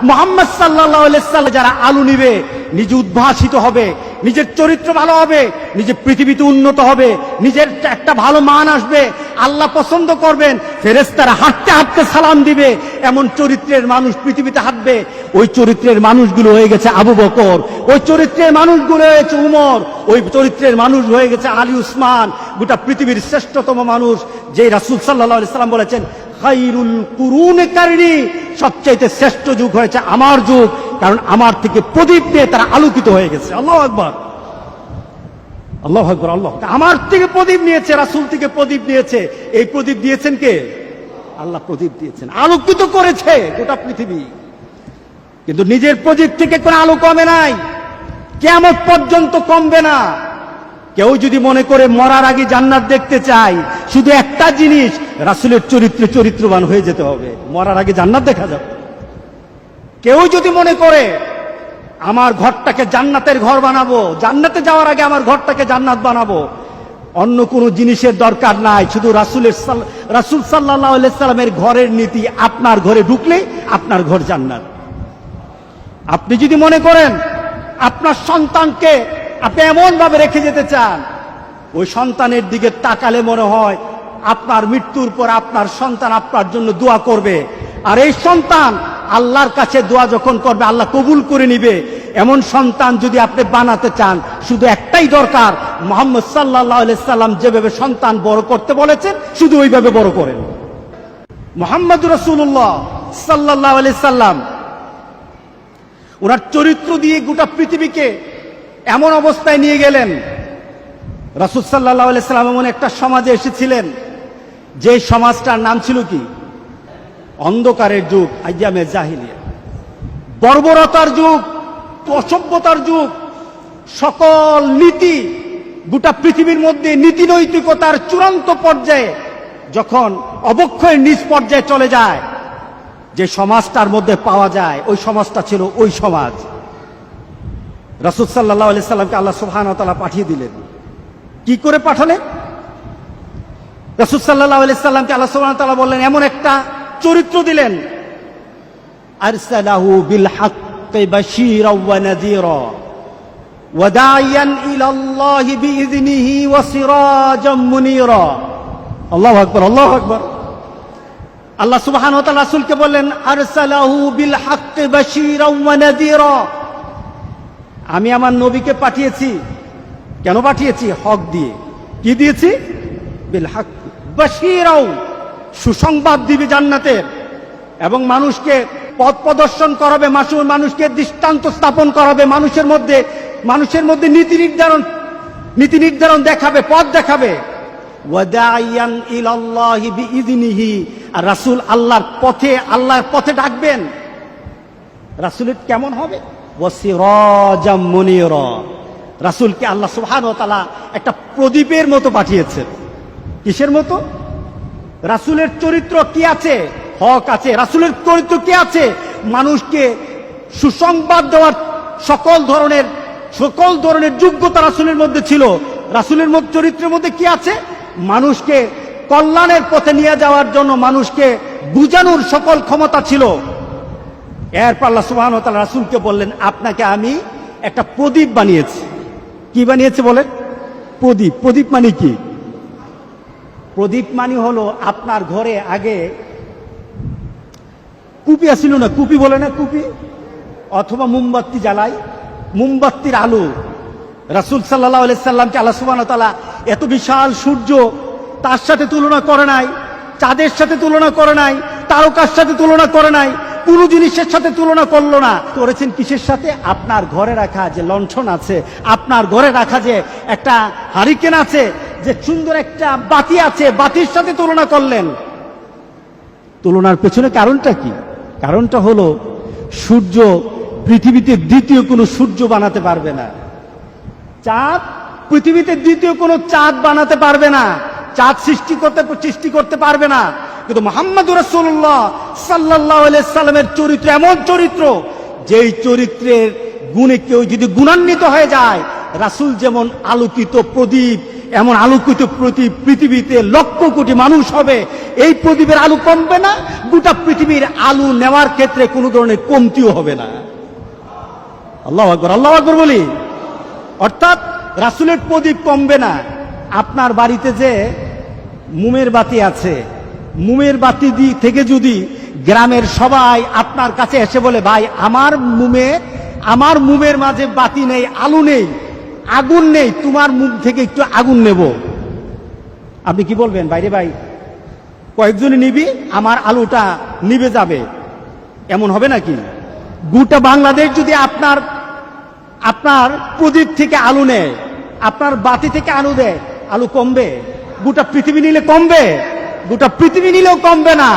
মুহাম্মদ সাল্লাল্লাহু আলাইহি সাল্লাম যারা আলো নিবে, নিজে উদ্ভাসিত হবে, নিজের চরিত্র ভালো হবে, নিজে পৃথিবীতে উন্নত হবে, নিজের একটা ভালো মান আসবে, আল্লাহ পছন্দ করবেন, ফেরেশতারা হাঁটতে হাঁটতে সালাম দিবে, এমন চরিত্রের মানুষ পৃথিবীতে হাঁটবে। ওই চরিত্রের মানুষগুলো হয়ে গেছে আবু বকর, ওই চরিত্রের মানুষগুলো হয়েছে উমর, ওই চরিত্রের মানুষ হয়ে গেছে আলী উসমান। গোটা পৃথিবীর শ্রেষ্ঠতম মানুষ, যে রাসূল সাল্লাল্লাহু আলাইহি সাল্লাম বলেছেন খায়রুল কুরুনে কারনি, সবচেয়ে শ্রেষ্ঠ যুগ হয়েছে আমার যুগ, কারণ আমার থেকে প্রদীপ দিয়ে তারা আলোকিত হয়ে গেছে। আল্লাহু আকবার, আল্লাহু আকবার, আল্লাহ। আমার থেকে প্রদীপ নিয়েছে, রাসূল থেকে প্রদীপ নিয়েছে। এই প্রদীপ দিয়েছেন কে? আল্লাহ প্রদীপ দিয়েছেন, আলোকিত করেছে গোটা পৃথিবী। কিন্তু নিজের প্রদীপ থেকে কোনো আলো কমে নাই, কিয়ামত পর্যন্ত কমবে না। কেউ যদি মনে করে মরার আগে জান্নাত দেখতে চাই, শুধু একটা জিনিস, রাসূলের চরিত্রে চরিত্রবান হয়ে যেতে হবে, মরার আগে জান্নাত দেখা যাবে। কেউ যদি মনে করে আমার ঘরটাকে জান্নাতের ঘর বানাবো, জান্নাতে যাওয়ার আগে আমার ঘরটাকে জান্নাত বানাবো, অন্য কোনো জিনিসের দরকার নাই, শুধু রাসূল সাল্লাল্লাহু আলাইহি সাল্লামের ঘরের নীতি আপনার ঘরে ঢুকলে আপনার ঘর জান্নাত। আপনি যদি মনে করেন আপনার সন্তানকে আপনি এমন ভাবে রেখে যেতে চান, ওই সন্তানের দিকে তাকালে মনে হয় আপনার মৃত্যুর পর আপনার সন্তান আপনার জন্য দোয়া করবে, আর এই সন্তান আল্লাহর কাছে দোয়া যখন করবে আল্লাহ কবুল করে নিবে। এমন সন্তান যদি আপনি বানাতে চান, শুধু একটাই দরকার, মুহাম্মদ সাল্লাল্লাহু আলাইহি সাল্লাম যেভাবে সন্তান বড় করতে বলেছেন শুধু ওইভাবে বড় করেন। মুহাম্মদুর রাসূলুল্লাহ সাল্লাল্লাহু আলাইহি সাল্লাম ওনার চরিত্র দিয়ে গোটা পৃথিবীকে এমন অবস্থায় নিয়ে গেলেন। রাসূল সাল্লাল্লাহু আলাইহি সাল্লাম এমন একটা সমাজে এসেছিলেন, যে সমাজটার নাম ছিল কি? অন্ধকারের যুগ, আইয়ামে জাহিলিয়া, বর্বরতার যুগ, অসভ্যতার যুগ। সকল নীতি গোটা পৃথিবীর মধ্যে নীতি নৈতিকতার চূড়ান্ত পর্যায়ে যখন অবক্ষয়ের নিচ পর্যায়ে চলে যায়, যে সমাজটার মধ্যে পাওয়া যায়, ওই সমাজটা ছিল ওই সমাজ। রাসূল সাল্লাল্লাহু আলাইহি সাল্লামকে আল্লাহ সুবহানাহু ওয়া তাআলা পাঠিয়ে দিলেন। কি করে পাঠালেন? রাসূল সাল্লাল্লাহু আলাইহি সাল্লামকে আল্লাহ সুবহানাহু ওয়া তাআলা বললেন, এমন একটা চরিত্র দিলেন, আরসালাহু বিল হাক্কি বাশীরাও ওয়া নাযীরা ওয়া দাঈয়ান ইলাল্লাহি বিইযনিহি ওয়া সিরাজাম মুনীরা। আল্লাহু আকবার, আল্লাহু আকবার। আল্লাহ সুবহানাহু ওয়া তাআলা রাসূলকে বললেন, আরসালাহু বিল হাক্কি বাশীরাও ওয়া নাযীরা, আমি আমার নবীকে পাঠিয়েছি। কেন পাঠিয়েছি? হক দিয়ে। কি দিয়েছি? বিল হক বাশীরাও, সুসংবাদ দিবে জান্নাতের, এবং মানুষকে পথ প্রদর্শন করাবে, মানুষকে দৃষ্টান্ত স্থাপন করাবে, মানুষের মধ্যে নীতি নির্ধারণ দেখাবে, পথ দেখাবে। ওয়া দাঈয়ান ইলাল্লাহি বিইযনিহি, আর রাসূল আল্লাহর পথে ডাকবেন। রাসূলের কেমন হবে? ওয়া সিরাজাম মুনীরা, রাসূলকে আল্লাহ সুবহানাহু ওয়া তাআলা একটা প্রদীপের মতো পাঠিয়েছেন। কিসের মতো? রাসূলের চরিত্র কি আছে? হক আছে। রাসূলের চরিত্র কি আছে? মানুষকে সুসংবাদ দেওয়ার সকল ধরনের যোগ্যতা রাসূলের মধ্যে ছিল। রাসূলের চরিত্রের মধ্যে কি আছে? মানুষকে কল্যাণের পথে নিয়ে যাওয়ার জন্য মানুষকে বুঝানোর সকল ক্ষমতা ছিল। এরপর আল্লাহ সুবহানাহু ওয়া তাআলা রাসূলকে বললেন, আপনাকে আমি একটা প্রদীপ বানিয়েছি। কি বানিয়েছে বলেন? প্রদীপ। প্রদীপ মানে কি? প্রদীপ মানে হলো, আপনার ঘরে আগে কুপি আসিল না, কুপি বলে না, কুপি, অথবা মোমবাতি জ্বালাই, মোমবাতির আলো। রাসূল সাল্লাল্লাহু আলাইহি সাল্লামকে আল্লাহ সুবহানাহু ওয়া তাআলা এত বিশাল সূর্য, তার সাথে তুলনা করে নাই, চাঁদের সাথে তুলনা করে নাই, তারকার সাথে তুলনা করে নাই, কোন জিনিসের সাথে তুলনা করলো না। করেছেন কিসের সাথে? আপনার ঘরে রাখা যে লণ্ঠন আছে, আপনার ঘরে রাখা যে একটা হারিকেন আছে, যে সুন্দর একটা বাতি আছে, বাতির সাথে তুলনা করলেন। তুলনার পেছনে কারণটা কি? কারণটা হলো, সূর্য পৃথিবীতে দ্বিতীয় কোনো সূর্য বানাতে পারবে না, চাঁদ পৃথিবীতে দ্বিতীয় কোনো চাঁদ বানাতে পারবে না, চাঁদ সৃষ্টি করতে পারবে না। কিন্তু মুহাম্মদুর রাসূলুল্লাহ সাল্লাল্লাহু আলাইহি সাল্লামের চরিত্র এমন চরিত্র, যেই চরিত্রের গুণে কেউ যদি গুণান্বিত হয়ে যায়, রাসূল যেমন আলোকিত প্রদীপ, এমন আলোকিত পৃথিবীতে লক্ষ কোটি মানুষ হবে, এই প্রদীপের আলো কমবে না, গোটা পৃথিবীর আলো নেওয়ার ক্ষেত্রে কোনো ধরনের কমতিও হবে না। আল্লাহু আকবার, আল্লাহু আকবার বলি। অর্থাৎ রাসূলের প্রদীপ কমবে না। আপনার বাড়িতে যে মোমের বাতি আছে, মোমের বাতি থেকে যদি গ্রামের সবাই আপনার কাছে এসে বলে, ভাই আমার মোমের মাঝে বাতি নেই, আলো নেই, আগুন নেই, তোমার মুখ থেকে একটু আগুন নেব, আপনি কি বলবেন? বাইরে ভাই কয়েকজনে নিবি, আমার আলোটা নিভে যাবে, এমন হবে নাকি? গোটা বাংলাদেশ যদি আপনার প্রদীপ থেকে আলো নেয়, আপনার বাতি থেকে আলো দেয়, আলো কমবে? গোটা পৃথিবী নিলে কমবে? গোটা পৃথিবী নিলেও কমবে না।